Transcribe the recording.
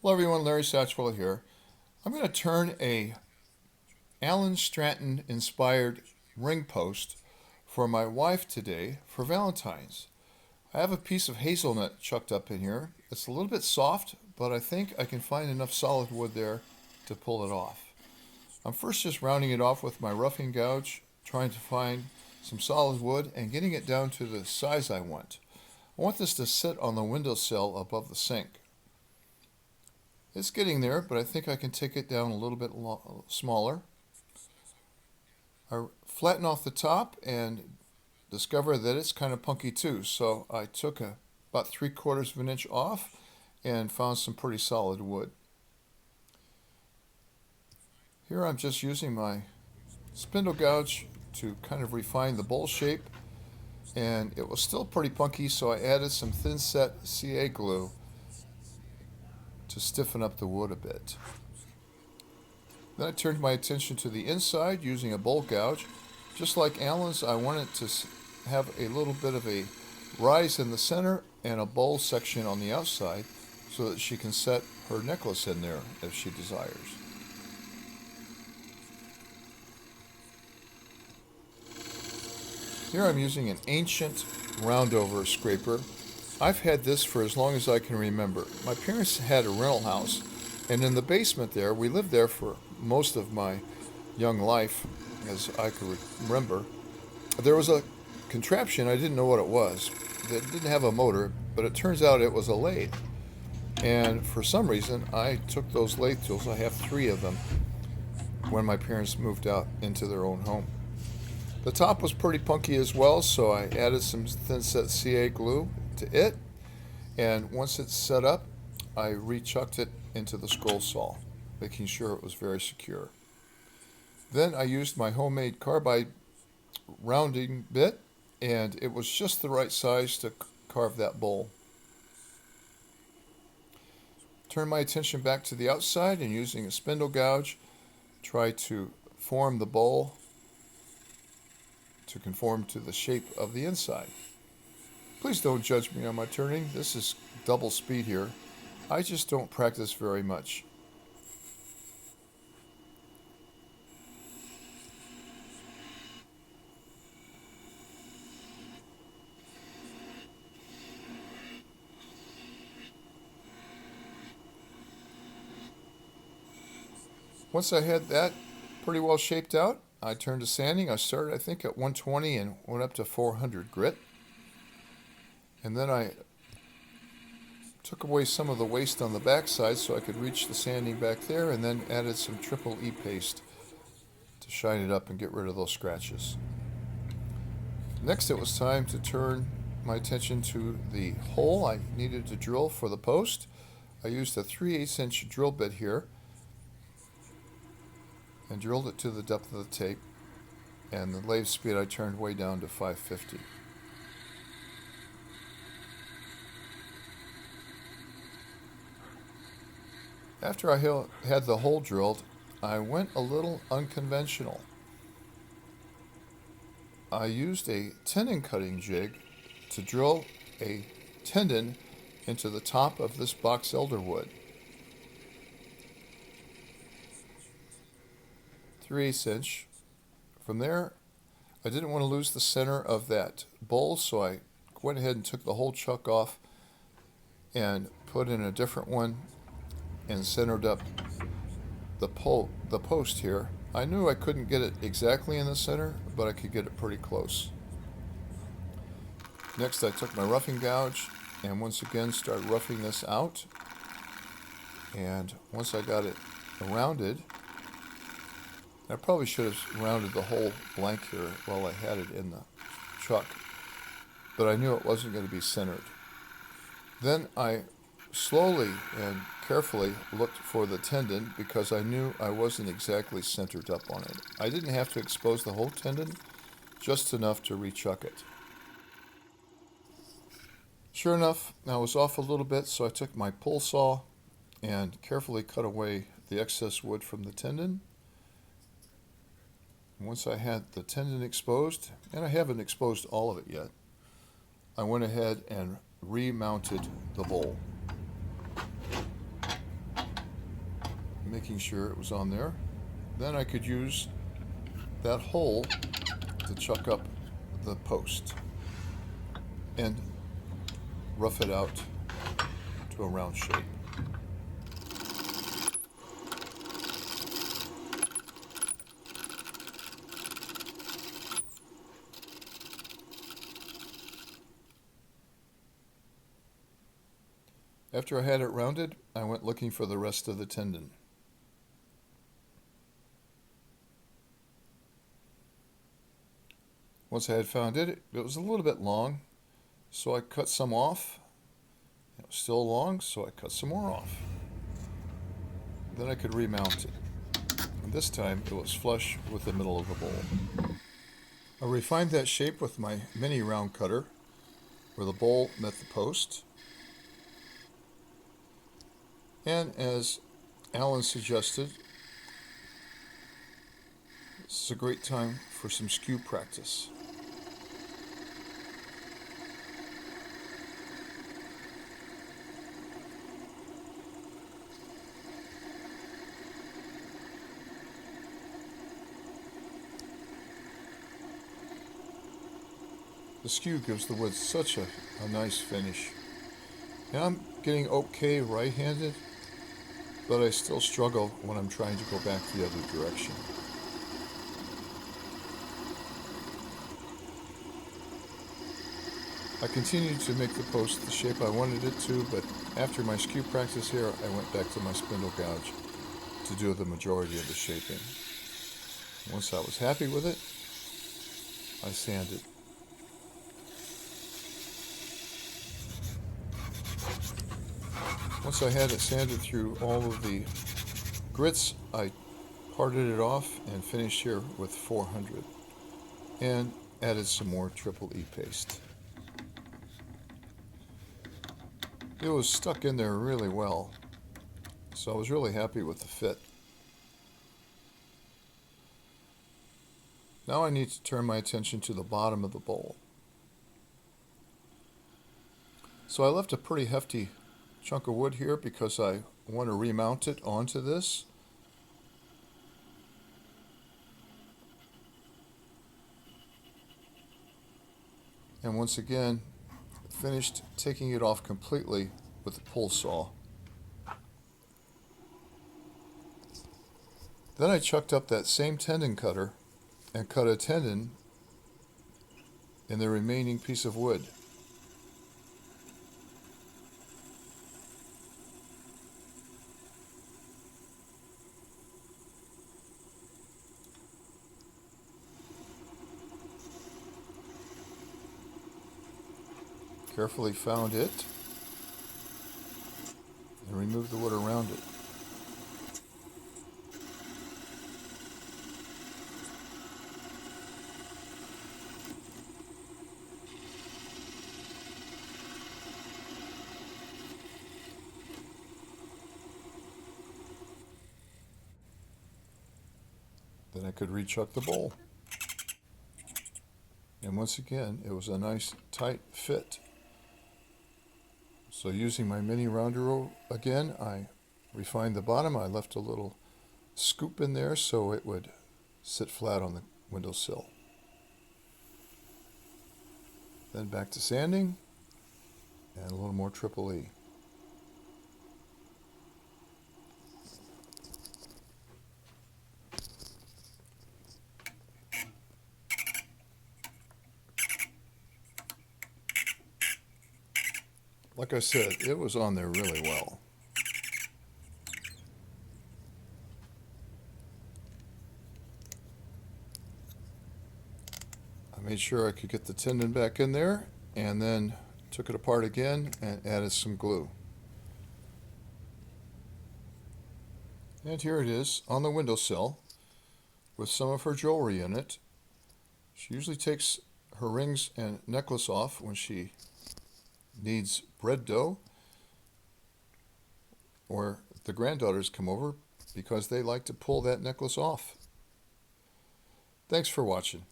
Hello everyone, Larry Satchwell here. I'm going to turn a Alan Stratton inspired ring post for my wife today for Valentine's. I have a piece of hazelnut chucked up in here. It's a little bit soft, but I think I can find enough solid wood there to pull it off. I'm first just rounding it off with my roughing gouge, trying to find some solid wood and getting it down to the size I want. I want this to sit on the windowsill above the sink. It's getting there, but I think I can take it down a little bit smaller. I flatten off the top and discover that it's kind of punky too, so I took about 3/4 of an inch off and found some pretty solid wood. Here I'm just using my spindle gouge to kind of refine the bowl shape, and it was still pretty punky, so I added some thin set CA glue to stiffen up the wood a bit. Then I turned my attention to the inside using a bowl gouge. Just like Alan's, I wanted to have a little bit of a rise in the center and a bowl section on the outside so that she can set her necklace in there if she desires. Here I'm using an ancient roundover scraper. I've had this for as long as I can remember. My parents had a rental house, and in the basement there, we lived there for most of my young life, as I could remember. There was a contraption, I didn't know what it was. It didn't have a motor, but it turns out it was a lathe. And for some reason, I took those lathe tools, I have 3 of them, when my parents moved out into their own home. The top was pretty punky as well, so I added some thin set CA glue to it, and once it's set up, I rechucked it into the scroll saw, making sure it was very secure. Then I used my homemade carbide rounding bit, and it was just the right size to carve that bowl. Turn my attention back to the outside, and using a spindle gouge, try to form the bowl to conform to the shape of the inside. Please don't judge me on my turning. This is double speed here. I just don't practice very much. Once I had that pretty well shaped out, I turned to sanding. I started, I think, at 120 and went up to 400 grit. And then I took away some of the waste on the backside so I could reach the sanding back there, and then added some triple E paste to shine it up and get rid of those scratches. Next, it was time to turn my attention to the hole I needed to drill for the post. I used a 3/8 inch drill bit here and drilled it to the depth of the tape, and the lathe speed I turned way down to 550. After I had the hole drilled, I went a little unconventional. I used a tendon cutting jig to drill a tendon into the top of this box elder wood. 3/8 inch. From there, I didn't want to lose the center of that bowl, so I went ahead and took the whole chuck off and put in a different one and centered up the post here. I knew I couldn't get it exactly in the center, but I could get it pretty close. Next, I took my roughing gouge and once again started roughing this out. And once I got it rounded, I probably should have rounded the whole blank here while I had it in the chuck, but I knew it wasn't going to be centered. Then I slowly and carefully looked for the tendon because I knew I wasn't exactly centered up on it. I didn't have to expose the whole tendon, just enough to rechuck it. Sure enough, I was off a little bit, so I took my pull saw and carefully cut away the excess wood from the tendon. Once I had the tendon exposed, and I haven't exposed all of it yet, I went ahead and remounted the bowl. making sure it was on there. Then I could use that hole to chuck up the post and rough it out to a round shape. After I had it rounded, I went looking for the rest of the tendon. Once I had found it, it was a little bit long, so I cut some off. It was still long, so I cut some more off. Then I could remount it. And this time it was flush with the middle of the bowl. I refined that shape with my mini round cutter, where the bowl met the post. And as Alan suggested, this is a great time for some skew practice. The skew gives the wood such a nice finish. And I'm getting okay right-handed, but I still struggle when I'm trying to go back the other direction. I continued to make the post the shape I wanted it to, but after my skew practice here, I went back to my spindle gouge to do the majority of the shaping. Once I was happy with it, I sanded. Once I had it sanded through all of the grits, I parted it off and finished here with 400 and added some more triple E paste. It was stuck in there really well, so I was really happy with the fit. Now I need to turn my attention to the bottom of the bowl. So I left a pretty hefty chunk of wood here because I want to remount it onto this. And once again, finished taking it off completely with the pull saw. Then I chucked up that same tendon cutter and cut a tendon in the remaining piece of wood. Carefully found it and removed the wood around it. Then I could rechuck the bowl. And once again, it was a nice tight fit. So using my mini rounder again, I refined the bottom. I left a little scoop in there so it would sit flat on the windowsill. Then back to sanding and a little more triple E. Like I said, it was on there really well. I made sure I could get the tendon back in there and then took it apart again and added some glue. And here it is on the windowsill with some of her jewelry in it. She usually takes her rings and necklace off when she needs bread dough, or the granddaughters come over because they like to pull that necklace off. Thanks for watching.